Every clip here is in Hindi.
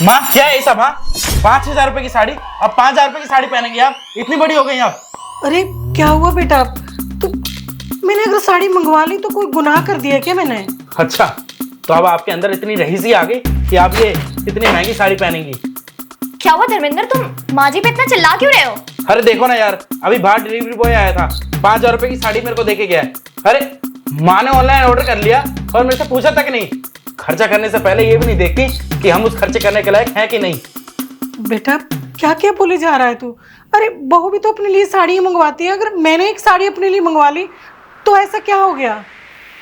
माँ क्या है ये सब? हाँ, 5,000 रुपए की साड़ी, अब 5,000 रुपए की साड़ी पहनेंगे आप? इतनी बड़ी हो गई आप। अरे क्या हुआ बेटा? तो मैंने अगर साड़ी मंगवा ली तो कोई गुनाह कर दिया क्या मैंने? अच्छा, तो अब आपके अंदर इतनी रहीसी आ गई कि आप ये इतनी महंगी साड़ी पहनेंगी। क्या हुआ धर्मेंद्र, तुम माँ जी पे इतना चिल्ला क्यों रहे हो? अरे देखो ना यार, अभी बाहर डिलीवरी बॉय आया था, 5,000 रुपए की साड़ी मेरे को देके गया है। अरे माँ ने ऑनलाइन ऑर्डर कर लिया और मेरे से पूछा तक नहीं। खर्चा करने से पहले ये भी नहीं देखती कि हम उस खर्चे करने के लायक हैं कि नहीं। बेटा क्या क्या बोले जा रहा है तू? अरे बहू भी तो अपने लिए साड़ी मंगवाती है, अगर मैंने एक साड़ी अपने लिए मंगवा ली तो ऐसा क्या हो गया?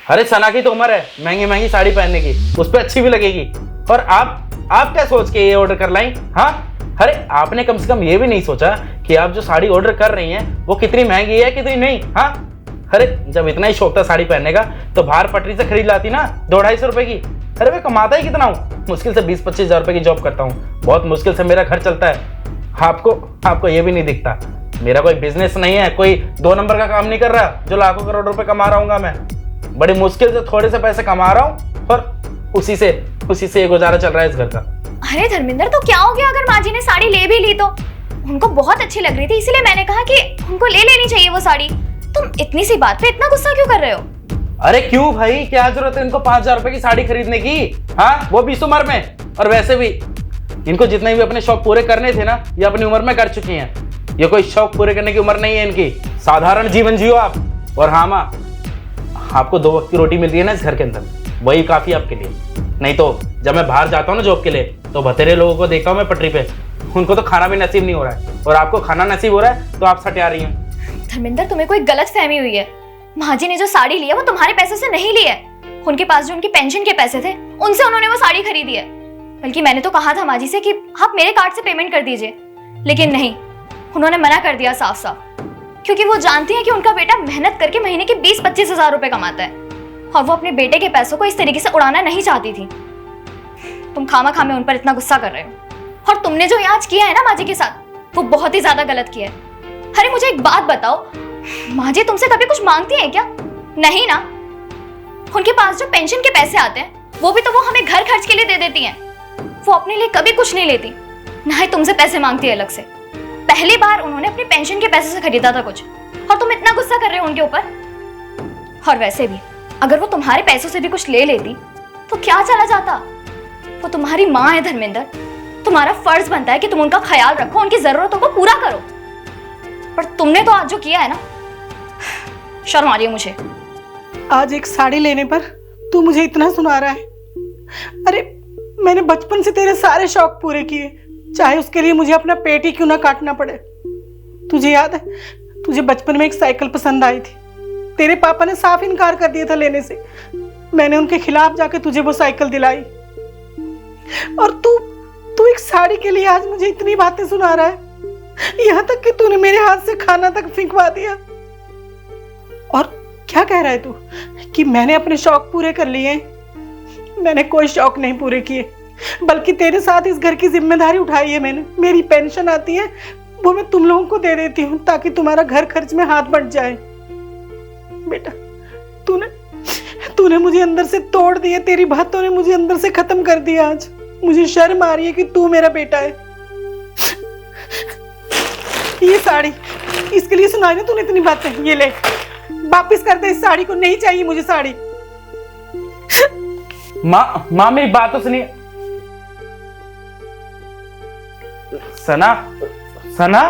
अरे सना की तो उम्र है महंगी महंगी साड़ी पहनने की, उस पर अच्छी भी लगेगी। और आप क्या सोच के ये ऑर्डर कर लाई? हाँ, अरे आपने कम से कम ये भी नहीं सोचा कि आप जो साड़ी ऑर्डर कर रही हैं वो कितनी महंगी है कितनी नहीं। हाँ, अरे जब इतना ही शौक था साड़ी पहनने का तो बाहर पटरी से खरीद लाती ना 200-250 रुपए की। अरे मैं कमाता ही कितना हूँ, मुश्किल से 20-25 हजार रुपए की जॉब करता हूँ, बहुत मुश्किल से मेरा घर चलता है। आपको ये भी नहीं दिखता, मेरा कोई बिजनेस नहीं है, कोई 2 नंबर का काम नहीं कर रहा जो लाखों करोड़ रुपए कमा रहा हूँ मैं। बड़ी मुश्किल से थोड़े से पैसे कमा रहा हूँ और उसी से गुजारा चल रहा है इस घर का। अरे धर्मेंद्र, तो क्या हो गया अगर माँ जी ने साड़ी ले भी ली तो? उनको बहुत अच्छी लग रही थी, इसीलिए मैंने कहा कि उनको ले लेनी चाहिए वो साड़ी। तुम इतनी सी बात पे इतना गुस्सा क्यों कर रहे हो? अरे क्यों भाई, क्या जरूरत है इनको 5,000 रुपए की साड़ी खरीदने की? हाँ, वो भी इस उम्र में। और वैसे भी इनको जितने भी अपने शौक पूरे करने थे ना, ये अपनी उम्र में कर चुकी हैं। ये कोई शौक पूरे करने की उम्र नहीं है इनकी। साधारण जीवन जियो आप। और हाँ माँ, आपको 2 वक्त की रोटी मिलती है ना इस घर के अंदर, वही काफी आपके लिए। नहीं तो जब मैं बाहर जाता हूँ ना जॉब के लिए तो बतेरे लोगों को देखता हूँ मैं पटरी पे, उनको तो खाना भी नसीब नहीं हो रहा है, और आपको खाना नसीब हो रहा है तो आप सटिया रही हैं। धर्मेंद्र, तुम्हें कोई गलत फहमी हुई है। माँ जी ने जो साड़ी ली है वो तुम्हारे पैसे से नहीं ली है। उनके पास जो उनकी पेंशन के पैसे थे उनसे उन्होंने वो साड़ी खरीदी है। बल्कि मैंने तो कहा था माँ जी से कि आप मेरे कार्ड से पेमेंट कर दीजिए, लेकिन नहीं, उन्होंने मना कर दिया साफ साफ। क्योंकि वो जानती है कि उनका बेटा मेहनत करके महीने के 20-25 हजार रुपए कमाता है और वो अपने बेटे के पैसों को इस तरीके से उड़ाना नहीं चाहती थी। तुम खामा में उन पर इतना गुस्सा कर रहे हो, और तुमने जो आज किया है ना माँ जी के साथ, वो बहुत ही ज्यादा गलत किया है। अरे मुझे एक बात बताओ, माँ जी तुमसे कभी कुछ मांगती है क्या? नहीं ना। उनके पास जो पेंशन के पैसे आते हैं वो भी तो वो हमें घर खर्च के लिए दे देती हैं। वो अपने लिए कभी कुछ नहीं लेती, ना ही तुमसे पैसे मांगती है अलग से। पहली बार उन्होंने अपने पेंशन के पैसे से खरीदा था कुछ, और तुम इतना गुस्सा कर रहे हो उनके ऊपर। और वैसे भी अगर वो तुम्हारे पैसों से भी कुछ ले लेती तो क्या चला जाता? वो तुम्हारी माँ है धर्मेंद्र, तुम्हारा फर्ज बनता है कि तुम उनका ख्याल रखो, उनकी जरूरतों को पूरा करो। पर तुमने तो आज जो किया है ना, शर्म आ रही है मुझे। आज एक साड़ी लेने पर तू मुझे इतना सुना रहा है? अरे मैंने बचपन से तेरे सारे शौक पूरे किए, चाहे उसके लिए मुझे अपना पेट ही क्यों ना काटना पड़े। तुझे याद है, तुझे बचपन में एक साइकिल पसंद आई थी, तेरे पापा ने साफ इनकार कर दिया था लेने से। मैंने उनके खिलाफ जाके तुझे वो साइकिल दिलाई, और तू एक साड़ी के लिए आज मुझे इतनी बातें सुना रहा है, यहाँ तक कि तूने मेरे हाथ से खाना तक फेंकवा दिया। और क्या कह रहा है तू कि मैंने अपने शौक पूरे कर लिए? मैंने कोई शौक नहीं पूरे किए, बल्कि तेरे साथ इस घर की जिम्मेदारी उठाई है मैंने। मेरी पेंशन आती है वो मैं तुम लोगों को दे देती हूँ ताकि तुम्हारा घर खर्च में हाथ बढ़ जाए। बेटा तूने मुझे अंदर से तोड़ दिया, तेरी बातों ने मुझे अंदर से खत्म कर दिया। आज मुझे शर्म आ रही है कि तू मेरा बेटा है। ये साड़ी, इसके लिए सुनाई ना तूने इतनी बातें, ये ले वापिस कर दे इस साड़ी को, नहीं चाहिए मुझे साड़ी। माँ मेरी बात तो सुनिए। सना